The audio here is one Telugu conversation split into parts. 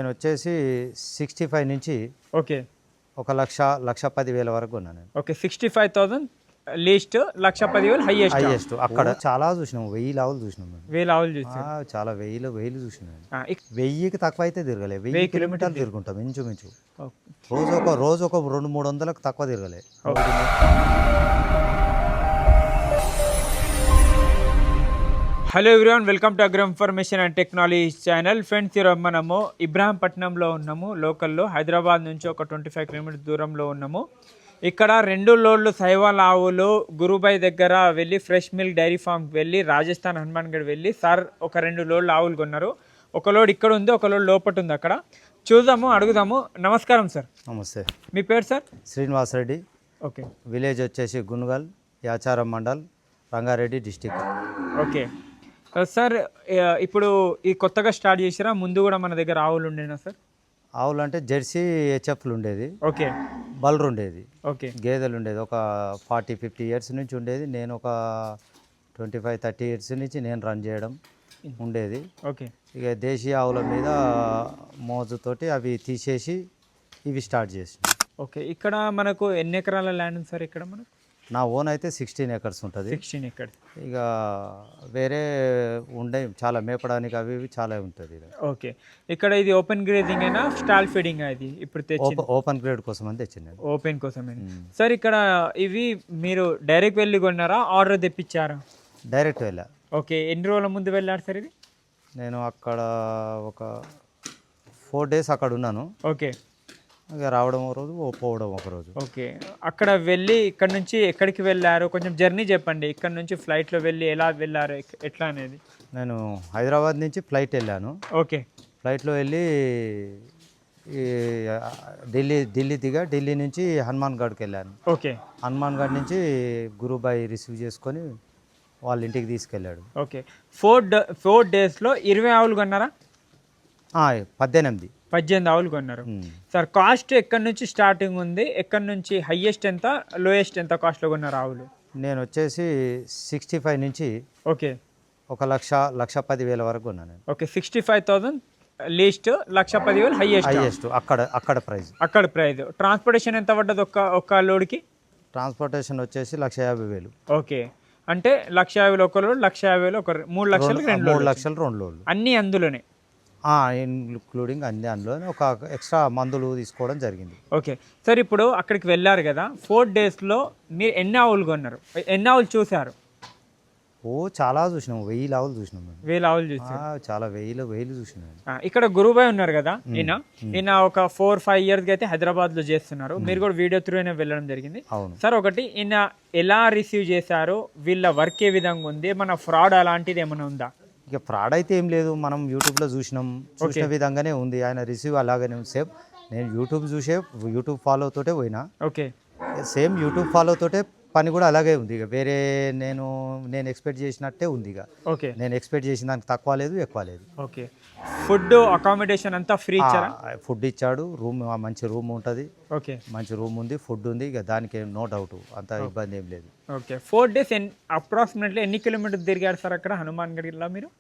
నేను వచ్చేసి 65 నుంచి ఓకే ఒక లక్ష 10,000 వరకు కొన్నాను నేను. ఓకే 65,000 లీస్ట్ 1,10,000 హైయెస్ట్ హైయెస్ట్ అక్కడ చాలా చూసినాం, 1000 ఆవులు చూసినాం మేము. 1000 ఆవులు చూసారు. చాలా వేలు చూసినాం. 1000కి తక్కువ అయితే తిరగలే, 1000 కిలోమీటర్లు తిరుగుంటాం ఇంచుమించు. రోజు ఒక 200-300లకు తక్కువ తిరగలే. Hello everyone, welcome to agro information and technology channel. Friends, ఈరోజు మనము ఇబ్రాహీంపట్నంలో ఉన్నాము. లోకల్లో హైదరాబాద్ నుంచి ఒక 25 కిలోమీటర్ దూరంలో ఉన్నాము. ఇక్కడ 2 లోడ్లు సైవాల్ ఆవులు గురుబాయ్ దగ్గర వెళ్ళి ఫ్రెష్ మిల్క్ డైరీ ఫామ్కి వెళ్ళి రాజస్థాన్ హనుమాన్గఢ్ వెళ్ళి సార్ ఒక 2 లోడ్లు ఆవులు కొన్నారు. ఒక లోడ్ ఇక్కడ ఉంది, ఒక లోడ్ లోపట ఉంది. అక్కడ చూద్దాము, అడుగుదాము. నమస్కారం సార్. నమస్తే. మీ పేరు sir? Srinivas Reddy. Okay. Village వచ్చేసి Gungal, Yacharam mandal, Rangareddy district. Okay sir, ఇప్పుడు ఈ కొత్తగా స్టార్ట్ చేసిరా? ముందు కూడా మన దగ్గర ఆవులు ఉండేనా సార్? ఆవులు అంటే జెర్సీ హెచ్ఎఫ్లు ఉండేది. ఓకే. బల్రు ఉండేది. ఓకే. గేదెలు ఉండేది. ఒక 40-50 ఇయర్స్ నుంచి ఉండేది. నేను ఒక 25-30 ఇయర్స్ నుంచి నేను రన్ చేయడం ఉండేది. ఓకే. ఇక దేశీయ ఆవుల మీద మోజుతోటి అవి తీసేసి ఇవి స్టార్ట్ చేసి. ఓకే. ఇక్కడ మనకు ఎన్ని ఎకరాల ల్యాండ్ ఉంది సార్? ఇక్కడ మనకు నా ఓన్ అయితే 16 ఎకర్స్ ఉంటుంది. 16 ఎకర్స్. ఇక వేరే ఉండే చాలా మేపడానికి అవి ఇవి చాలా ఉంటుంది. ఓకే. ఇక్కడ ఇది ఓపెన్ గ్రేజింగ్ అయినా స్టాల్ ఫీడింగ్ ఇది ఇప్పుడు తెచ్చి? ఓపెన్ గ్రేడ్ కోసం అని తెచ్చింది. ఓపెన్ కోసమే సార్. ఇక్కడ ఇవి మీరు డైరెక్ట్ వెళ్ళి కొన్నారా, ఆర్డర్ తెప్పించారా? డైరెక్ట్ వెళ్ళా. ఓకే. ఎన్ని రోజుల ముందు వెళ్ళారు సార్ ఇది? నేను అక్కడ ఒక 4 days అక్కడ ఉన్నాను. ఓకే. ఇక రావడం ఒక రోజు, పోవడం ఒక రోజు. ఓకే. అక్కడ వెళ్ళి ఇక్కడ నుంచి ఎక్కడికి వెళ్ళారు, కొంచెం జర్నీ చెప్పండి. ఇక్కడ నుంచి ఫ్లైట్లో వెళ్ళి ఎలా వెళ్ళారు, ఎట్లా అనేది? నేను హైదరాబాద్ నుంచి ఫ్లైట్ వెళ్ళాను. ఓకే. ఫ్లైట్లో వెళ్ళి ఢిల్లీ ఢిల్లీ నుంచి హనుమాన్గఢ్కి వెళ్ళాను. ఓకే. హనుమాన్గఢ్ నుంచి గురుబాయ్ రిసీవ్ చేసుకొని వాళ్ళ ఇంటికి తీసుకెళ్ళాడు. ఓకే. 4 daysలో 20 ఆవులు కొన్నారా? 18 ఆవులు కొన్నారు సార్. కాస్ట్ ఎక్కడి నుంచి స్టార్టింగ్ ఉంది, ఎక్కడి నుంచి హైయెస్ట్ ఎంత, లోయెస్ట్ ఎంత కాస్ట్లో కొన్నారు ఆవులు? నేను వచ్చేసి 65 నుంచి ఓకే ఒక లక్ష 10,000 వరకు కొన్నాను. ఓకే. 65,000 least, 1,10,000 highest. అక్కడ ప్రైస్. అక్కడ ప్రైస్. ట్రాన్స్పోర్టేషన్ ఎంత పడ్డది ఒక్క లోడ్కి? ట్రాన్స్పోర్టేషన్ వచ్చేసి 1,50,000. ఓకే. అంటే 1,50,000 ఒక లోడ్, 1,50,000 ఒక 3 లక్షలు 3 లక్షలు 2 లోడ్లు అన్నీ అందులోనే, ఇంక్లూడింగ్ అందులోనే ఒక ఎక్స్ట్రా మందులు తీసుకోవడం జరిగింది. Okay sir. ఇప్పుడు అక్కడికి వెళ్ళారు కదా, 4 daysలో మీరు ఎన్ని ఆవులు కొన్నారు, ఎన్ని ఆవులు చూసారు? చాలా చూసినాం, 1000 ఆవులు చూసినాం. 1000 ఆవులు చూసారు. చాలా వేలు చూసినాం. ఇక్కడ గురుబాయ్ ఉన్నారు కదా, ఈయన ఒక 4-5 yearsకి అయితే హైదరాబాద్లో చేస్తున్నారు. మీరు కూడా వీడియో త్రూ అయినా వెళ్ళడం జరిగింది. అవును సార్. ఒకటి, ఈయన ఎలా రిసీవ్ చేశారు, వీళ్ళ వర్క్ ఏ విధంగా ఉంది, మన ఫ్రాడ్ అలాంటిది ఏమైనా ఉందా? ఇక ఫ్రాడ్ అయితే ఏం లేదు, మనం యూట్యూబ్లో చూసిన విధంగానే ఉంది. ఆయన రిసీవ్ అలాగనే ఉంది. సేమ్ నేను యూట్యూబ్ ఫాలో తోటే పోయినా. ఓకే. సేమ్ యూట్యూబ్ ఫాలో తోటే పని కూడా అలాగే ఉంది. ఇక వేరే నేను ఎక్స్పెక్ట్ చేసినట్టే ఉంది. ఇక ఓకే. నేను ఎక్స్పెక్ట్ చేసిన దానికి తక్కువ లేదు, ఎక్కువ లేదు. ఓకే. ఫుడ్, అకామిడేషన్ అంతా ఫ్రీ ఇచ్చారా? ఫుడ్ ఇచ్చాడు. మంచి రూమ్ ఉంటుంది. ఓకే. మంచి రూమ్ ఉంది, ఫుడ్ ఉంది. ఇక దానికి నో డౌట్, అంత ఇబ్బంది ఏం లేదు. ఓకే. 4 days అప్రాక్సిమేట్లీ ఎన్ని కిలోమీటర్లు తిరిగారు సార్ అక్కడ హనుమాన్గఢ్లో మీరు?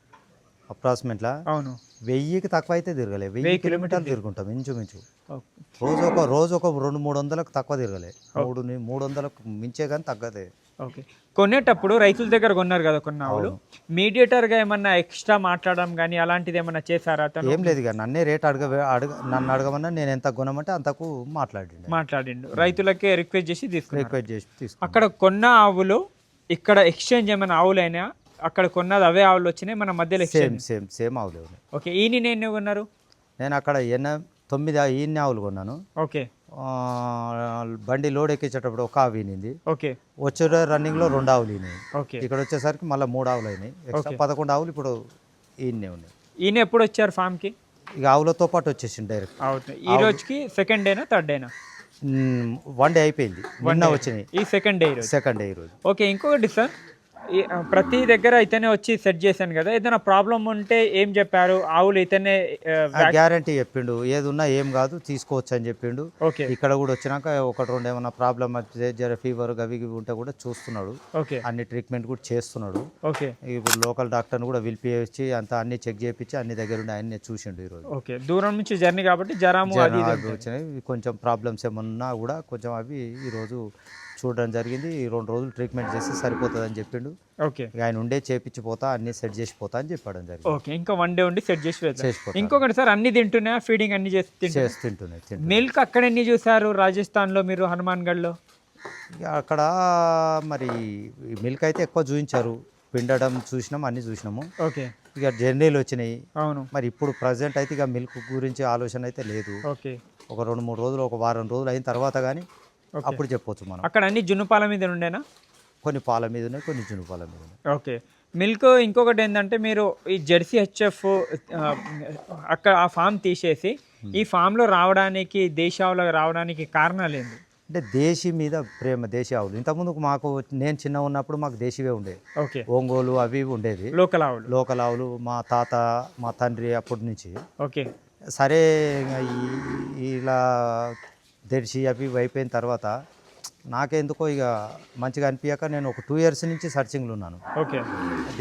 అప్రాక్సిమేట్లా అవును, 1000కి తక్కువ అయితే తిరగలే, 1000 కిలోమీటర్లు తిరుగుంటాం ఇంచుమించు. రోజు ఒక 200-300లకు తక్కువ తిరగలే. 300లకు మించే కానీ తగ్గదే. ఓకే. కొనేటప్పుడు రైతుల దగ్గర కొన్నారు కదా కొన్ని ఆవులు, మీడియేటర్గా ఏమన్నా ఎక్స్ట్రా మాట్లాడడం కానీ అలాంటిది ఏమన్నా చేశారా? ఏం లేదు. ఇక నన్నే రేట్ నన్ను అడగమన్నా నేను ఎంత కొనమంటే అంతకు మాట్లాడిండు. రైతులకే రిక్వెస్ట్ చేసి తీసుకుని అక్కడ కొన్న ఆవులు ఇక్కడ ఎక్స్చేంజ్ ఏమైనా ఆవులైనా? అక్కడ కొన్నది అవే ఆవులు వచ్చినాయి, మన మధ్యలో సేమ్ ఆవులు. ఓకే. ఈయన ఎన్ని కొన్నారు? నేను అక్కడ 9 ఈయన ఆవులు కొన్నాను. ఓకే. బండి లోడ్ ఎక్కించేటప్పుడు ఒక ఆవు ఈనింది. ఓకే. వచ్చే రన్నింగ్లో 2 ఆవులు ఈనాయి. ఓకే. ఇక్కడ వచ్చేసరికి మళ్ళీ 3 ఆవులు అయినాయి. ఎక్స్ట్రా 11 ఆవులు ఇప్పుడు ఈయనే ఉన్నాయి. ఈయన ఎప్పుడు వచ్చారు ఫామ్కి? ఇక ఆవులతో పాటు వచ్చేసింది డైరెక్ట్. ఈ రోజుకి 2nd డేనా 3rd డేనా? 1 day అయిపోయింది, నిన్న వచ్చినాయి. ఈ సెకండ్ డే ఈరోజు. ఓకే. ఇంకొకటి సార్, ప్రతి దగ్గర ఇతనే వచ్చి సెట్ చేశాను కదా, ఏదైనా ప్రాబ్లం ఉంటే ఏం చెప్పారు? ఆవులు ఇతనే గ్యారంటీ చెప్పిండు, ఏది ఉన్నా ఏం కాదు తీసుకోవచ్చు అని చెప్పిండు. ఓకే ఇక్కడ కూడా వచ్చినాక ఒకటి రెండు ఏమన్నా ప్రాబ్లం జర ఫీవర్ గవి ఉంటే కూడా చూస్తున్నాడు, ఓకే అన్ని ట్రీట్మెంట్ కూడా చేస్తున్నాడు. ఓకే ఇప్పుడు లోకల్ డాక్టర్ని కూడా పిలిపించి అంతా అన్ని చెక్ చేయించి అన్ని దగ్గర ఉండి అన్ని చూసిండు ఈరోజు. ఓకే దూరం నుంచి జర్నీ కాబట్టి జ్వరము అది ఇది ఉంటుంది. వచ్చినాయి కొంచెం ప్రాబ్లమ్స్ ఏమన్నా కూడా కొంచెం అవి ఈరోజు చూడడం జరిగింది. ఈ 2 రోజులు ట్రీట్మెంట్ చేస్తే సరిపోతుంది అని చెప్పిండు. ఓకే ఇక ఆయన ఉండే చేపించిపోతా అన్ని సెట్ చేసిపోతా అని చెప్పడం జరిగింది. ఓకే ఇంకా 1 డే ఉండి సెట్ చేసి వెళ్తారు. చేసిపోతా ఇంకొకటి సార్, అన్ని తింటున్నా ఫీడింగ్ అన్ని చేసి తింటున్నాయి. మిల్క్ అక్కడ ఎన్ని చూసారు రాజస్థాన్లో మీరు, హనుమాన్గఢ్లో? ఇక అక్కడ మరి మిల్క్ అయితే ఎక్కువ చూపించారు, పిండడం చూసినాం, అన్ని చూసినాము. ఓకే ఇక జర్నీలు వచ్చినాయి. అవును మరి ఇప్పుడు ప్రజెంట్ అయితే ఇక మిల్క్ గురించి ఆలోచన అయితే లేదు. ఓకే ఒక 2-3 రోజులు, ఒక వారం రోజులు అయిన తర్వాత కానీ అప్పుడు చెప్పొచ్చు మనం. అక్కడ అన్ని జున్నుపాల మీద ఉండేనా? కొన్ని పాల మీద ఉన్నాయి, కొన్ని జున్ను పాల మీద ఉన్నాయి. ఓకే మిల్క్ ఇంకొకటి ఏంటంటే, మీరు ఈ జెర్సీ హెచ్ఎఫ్ అక్కడ ఆ ఫామ్ తీసేసి ఈ ఫామ్లో రావడానికి, దేశావులో రావడానికి కారణాలు ఏంటి? అంటే దేశీ మీద ప్రేమ, దేశీ ఆవులు. ఇంతకుముందు మాకు నేను చిన్న ఉన్నప్పుడు మాకు దేశీవే ఉండేవి, ఓకే ఒంగోలు అవి ఉండేది, లోకల్ ఆవులు. లోకల్ ఆవులు. మా తాత మా తండ్రి అప్పటి నుంచి. ఓకే సరే ఇలా దర్శి అవి అయిపోయిన తర్వాత నాకెందుకో ఇక మంచిగా అనిపించక నేను ఒక 2 years నుంచి సర్చింగ్లో ఉన్నాను. ఓకే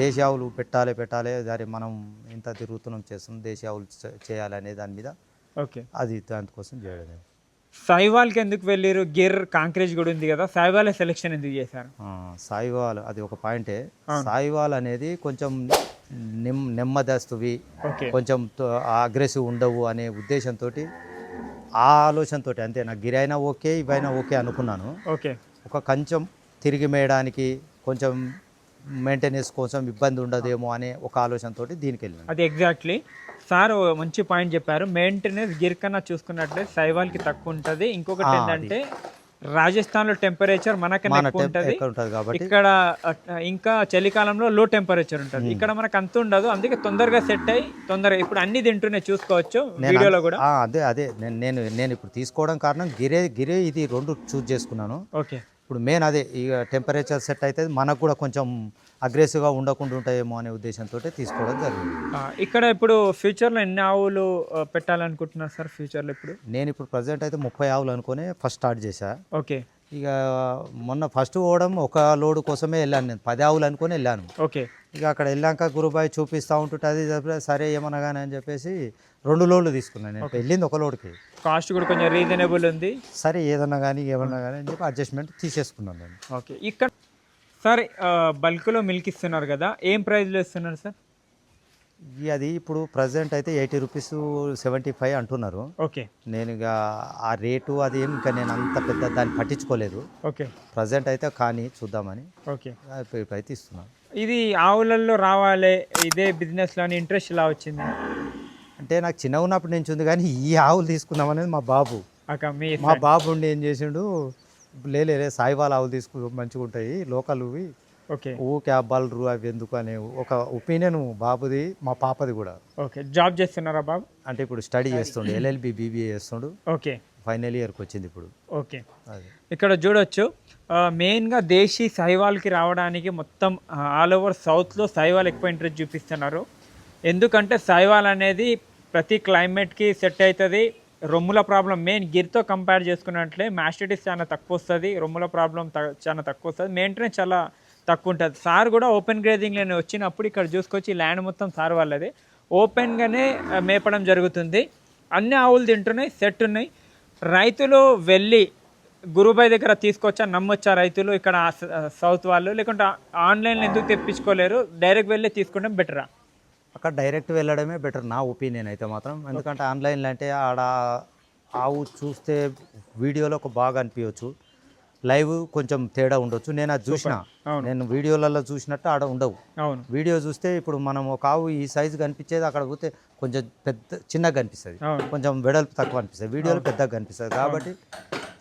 దేశీ ఆవులు పెట్టాలి సరే మనం ఇంత తిరుగుతున్నాం చేస్తున్నాం, దేశీ ఆవులు చేయాలనే దాని మీద ఓకే అది దానికోసం చేయడం. సాయివాల్కి ఎందుకు వెళ్ళారు? గిర్ కాంక్రేజ్ కూడా ఉంది కదా, సాయివాల్ సెలెక్షన్ ఎందుకు చేశారు? సాయివాల్ అది ఒక పాయింటే. సాయివాల్ అనేది కొంచెం నెమ్మదస్తువి, ఓకే కొంచెం అగ్రెసివ్ ఉండవు అనే ఉద్దేశంతో, ఆ ఆలోచనతో అంతే. నాకు గిరైనా ఓకే, ఇవైనా ఓకే అనుకున్నాను. ఓకే ఒక కొంచెం తిరిగి మేయడానికి కొంచెం మెయింటెనెన్స్ కోసం ఇబ్బంది ఉండదేమో అనే ఒక ఆలోచనతో దీనికి వెళ్ళాను. అది ఎగ్జాక్ట్లీ సార్ మంచి పాయింట్ చెప్పారు. మెయింటెనెన్స్ గిర్ కన్నా చూసుకున్నట్లే సైవాల్కి తక్కువ ఉంటుంది. ఇంకొకటి ఏంటంటే రాజస్థాన్లో టెంపరేచర్ మనకన్నా ఎక్కువ ఉంటుంది కాబట్టి ఇక్కడ, ఇంకా చలికాలంలో లో టెంపరేచర్ ఉంటుంది. ఇక్కడ మనకు అంత ఉండదు, అందుకే తొందరగా సెట్ అయ్యి తొందరగా ఇప్పుడు అన్ని తింటూనే చూసుకోవచ్చు వీడియోలో కూడా. అదే నేను ఇప్పుడు తీసుకోవడం కారణం గిరే ఇది 2 చూస్ చేసుకున్నాను. ఓకే ఇప్పుడు మెయిన్ అదే, ఇక టెంపరేచర్ సెట్ అయితే మనకు కూడా కొంచెం అగ్రెసివ్గా ఉండకుండా ఉంటాయేమో అనే ఉద్దేశంతో తీసుకోవడం జరిగింది. ఇక్కడ ఇప్పుడు ఫ్యూచర్లో ఎన్ని ఆవులు పెట్టాలనుకుంటున్నారు సార్ ఫ్యూచర్లో? ఇప్పుడు నేను ఇప్పుడు ప్రజెంట్ అయితే 30 ఆవులు అనుకుని ఫస్ట్ స్టార్ట్ చేశా. ఓకే ఇక మొన్న ఫస్ట్ పోవడం ఒక లోడు కోసమే వెళ్ళాను, నేను 10 ఆవులు అనుకుని వెళ్ళాను. ఓకే ఇక అక్కడ వెళ్ళాక గురుబాయి చూపిస్తూ ఉంటుంటే అది సరే ఏమనగానే అని చెప్పేసి 2 లోడ్లు తీసుకున్నాను. నేను వెళ్ళింది ఒక లోడ్కి, కాస్ట్ కూడా కొంచెం రీజనబుల్ ఉంది. సరే ఏమన్నా కానీ అని చెప్పి అడ్జస్ట్మెంట్ తీసేసుకున్నాను నేను. ఓకే ఇక్కడ సార్ బల్క్లో మిల్క్ ఇస్తున్నారు కదా, ఏం ప్రైస్లో ఇస్తున్నారు సార్? అది ఇప్పుడు ప్రజెంట్ అయితే 80 రూపీస్ 75 అంటున్నారు. ఓకే నేను ఇక ఆ రేటు అది ఏం ఇంకా నేను అంత పెద్ద దాన్ని పట్టించుకోలేదు. ఓకే ప్రజెంట్ అయితే కానీ చూద్దామని ఓకే అయితే ఇస్తున్నాను. ఇది ఆవులలో రావాలి ఇదే బిజినెస్లో అని ఇంట్రెస్ట్ ఇలా వచ్చింది? అంటే నాకు చిన్న ఉన్నప్పటి నుంచి ఉంది, కానీ ఈ ఆవులు తీసుకుందాం అనేది మా బాబు. మా బాబు ఉండి ఏం చేసిండు, లేలే సాయివాల్ ఆవులు మంచిగా ఉంటాయి లోకల్వి, ఓకే ఊకే అబ్బాలు అవి ఎందుకు అనే ఒక ఒపీనియన్ బాబుది, మా పాపది కూడా. ఓకే జాబ్ చేస్తున్నారా బాబు? అంటే ఇప్పుడు స్టడీ చేస్తుండు, LLB BBA చేస్తుండు, ఓకే ఫైనల్ ఇయర్కి వచ్చింది ఇప్పుడు. ఓకే ఇక్కడ చూడొచ్చు, మెయిన్గా దేశీ సైవాల్కి రావడానికి మొత్తం ఆల్ ఓవర్ సౌత్లో సైవాల్ ఎక్కువ ఇంట్రెస్ట్ చూపిస్తున్నారు. ఎందుకంటే సైవాల్ అనేది ప్రతి క్లైమేట్కి సెట్ అవుతుంది. రొమ్ముల ప్రాబ్లం మెయిన్ గిర్తో కంపేర్ చేసుకున్నట్లే మ్యాస్టిటిస్ చాలా తక్కువ వస్తుంది, రొమ్ముల ప్రాబ్లం చాలా తక్కువ వస్తుంది, మెయింటెనెన్స్ చాలా తక్కువ ఉంటుంది. సార్ కూడా ఓపెన్ గ్రేజింగ్ నేను వచ్చినప్పుడు ఇక్కడ చూసుకొచ్చి ల్యాండ్ మొత్తం సార్ వాళ్ళది ఓపెన్గానే మేపడం జరుగుతుంది. అన్ని ఆవులు తింటున్నాయి, సెట్ ఉన్నాయి. రైతులు వెళ్ళి గురుబాయ్ దగ్గర తీసుకొచ్చా నమ్మొచ్చా రైతులు ఇక్కడ సౌత్ వాళ్ళు, లేకుంటే ఆన్లైన్లో ఎందుకు తెప్పించుకోలేరు, డైరెక్ట్ వెళ్ళి తీసుకుంటాం బెటరా? అక్కడ డైరెక్ట్ వెళ్ళడమే బెటర్ నా ఒపీనియన్ అయితే మాత్రం. ఎందుకంటే ఆన్లైన్లో అంటే ఆడ ఆవు చూస్తే వీడియోలో ఒక బాగా అనిపించవచ్చు, లైవ్ కొంచెం తేడా ఉండొచ్చు. నేను అది చూసిన, నేను వీడియోలలో చూసినట్టు ఆడ ఉండవు. అవును, వీడియో చూస్తే ఇప్పుడు మనం ఒక ఆవు ఈ సైజు కనిపించేది అక్కడ పోతే కొంచెం చిన్నగా కనిపిస్తుంది, అవును. కొంచెం వెడల్పు తక్కువ అనిపిస్తుంది, వీడియోలో పెద్దగా కనిపిస్తుంది. కాబట్టి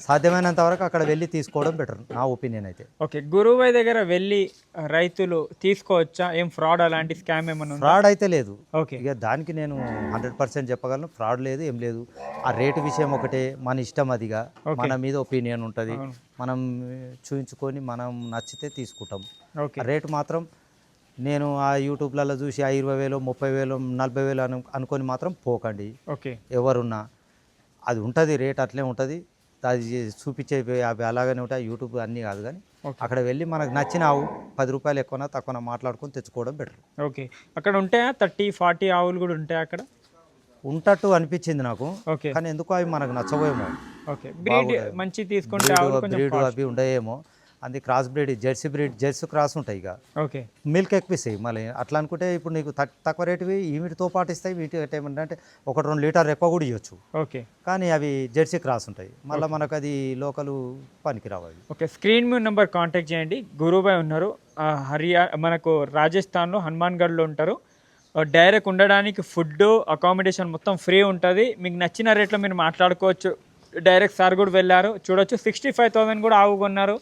సాధ్యమైనంత వరకు అక్కడ వెళ్ళి తీసుకోవడం బెటర్ నా ఒపీనియన్ అయితే. ఓకే, గురుబాయ్ దగ్గర వెళ్ళి రైతులు తీసుకోవచ్చా? ఏం ఫ్రాడ్ అలాంటి స్కామ్ ఏమైనా ఉందా? ఫ్రాడ్ అయితే లేదు. ఓకే, ఇక దానికి నేను 100% చెప్పగలను, ఫ్రాడ్ లేదు, ఏం లేదు. ఆ రేటు విషయం ఒకటే, మన ఇష్టం అదిగా, మన మీద ఒపీనియన్ ఉంటుంది. అవును. మనం చూయించుకొని మనం నచ్చితే తీసుకుంటాం. ఓకే, ఆ రేటు మాత్రం నేను ఆ యూట్యూబ్లలో చూసి ఆ 20,000 30,000 40,000 అనుకొని మాత్రం పోకండి. ఓకే, ఎవరున్నా అది ఉంటుంది, రేట్ అట్లే ఉంటుంది. అది చూపించేవి అవి అలాగనే ఉంటాయి, యూట్యూబ్ అన్నీ కాదు. కానీ ఓకే. అక్కడ వెళ్ళి మనకు నచ్చిన ఆవు 10 రూపాయలు ఎక్కువనా తక్కువనా మాట్లాడుకొని తెచ్చుకోవడం బెటర్. ఓకే. అక్కడ ఉంటాయా 30-40 ఆవులు కూడా ఉంటాయి అక్కడ? ఉంటట్టు అనిపించింది నాకు, ఓకే, కానీ ఎందుకో అవి మనకు నచ్చవేమో. ఓకే. బ్రీడ్ మంచి తీసుకుంటే ఆవులు కొంచెం బ్రీడ్ అవి ఉండయేమో, అది క్రాస్ బ్రీడ్, జెర్సీ క్రాస్ ఉంటాయి. ఇక ఓకే, మిల్క్ ఎక్కువ ఇస్తాయి. మళ్ళీ అట్లా అనుకుంటే ఇప్పుడు నీకు తక్కువ రేటువి వీటితో పాటు ఇస్తాయి. వీటి ఏమంటే 1-2 లీటర్ ఎక్కువ కూడా ఇవ్వచ్చు. ఓకే, కానీ అవి జెర్సీ క్రాస్ ఉంటాయి, మళ్ళీ మనకు అది లోకల్ పనికి రావాలి. ఓకే. స్క్రీన్ మీద నెంబర్ కాంటాక్ట్ చేయండి. గురుబాయ్ ఉన్నారు, మనకు రాజస్థాన్లో హనుమాన్గఢ్లో ఉంటారు. డైరెక్ట్ ఉండడానికి ఫుడ్ అకామిడేషన్ మొత్తం ఫ్రీ ఉంటుంది. మీకు నచ్చిన రేట్లో మీరు మాట్లాడుకోవచ్చు. డైరెక్ట్ సార్ కూడా వెళ్ళారు, చూడొచ్చు. 65,000 కూడా ఆవు కొన్నారు.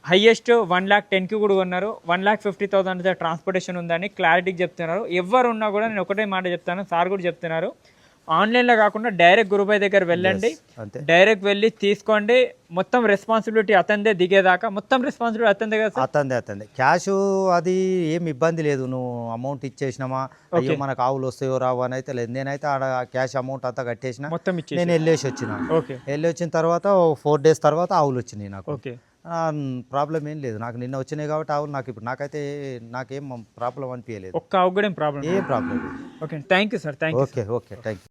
హైయెస్ట్ 1,10,000కి కూడా కొన్నారు. 1,50,000 ట్రాన్స్పోర్టేషన్ ఉందని క్లారిటీకి చెప్తున్నారు. ఎవరు ఉన్నా కూడా నేను ఒకటే మాట చెప్తాను, సార్ కూడా చెప్తున్నారు, ఆన్లైన్లో కాకుండా డైరెక్ట్ గురుబాయ్ దగ్గర వెళ్ళండి. అంతే, డైరెక్ట్ వెళ్ళి తీసుకోండి. మొత్తం రెస్పాన్సిబిలిటీ అతందే, దిగేదాకా మొత్తం రెస్పాన్సిబిలిటీ అతందే కదా సార్? అతందే. క్యాష్ అది ఏం ఇబ్బంది లేదు. నువ్వు అమౌంట్ ఇచ్చేసినామా, అయ్యో మనకు ఆవులు వస్తాయో రావు అని అయితే లేదు. నేనైతే ఆడ క్యాష్ అమౌంట్ అంతా కట్టేసిన, మొత్తం ఇచ్చేసి నేను వెళ్ళేసి వచ్చిన. ఓకే, వెళ్ళి వచ్చిన తర్వాత 4 days తర్వాత ఆవులు వచ్చినాయి నాకు. ఓకే, ప్రాబ్లం ఏం లేదు. నాకు నిన్న వచ్చినాయి కాబట్టి ఆవులు నాకు ఇప్పుడు నాకేం ప్రాబ్లం అనిపించలేదు. ఒక్క ఆవు కూడా ఏం ప్రాబ్లం? ఏం ప్రాబ్లం లేదు. Okay, thank you sir, thank you. Okay, thank you.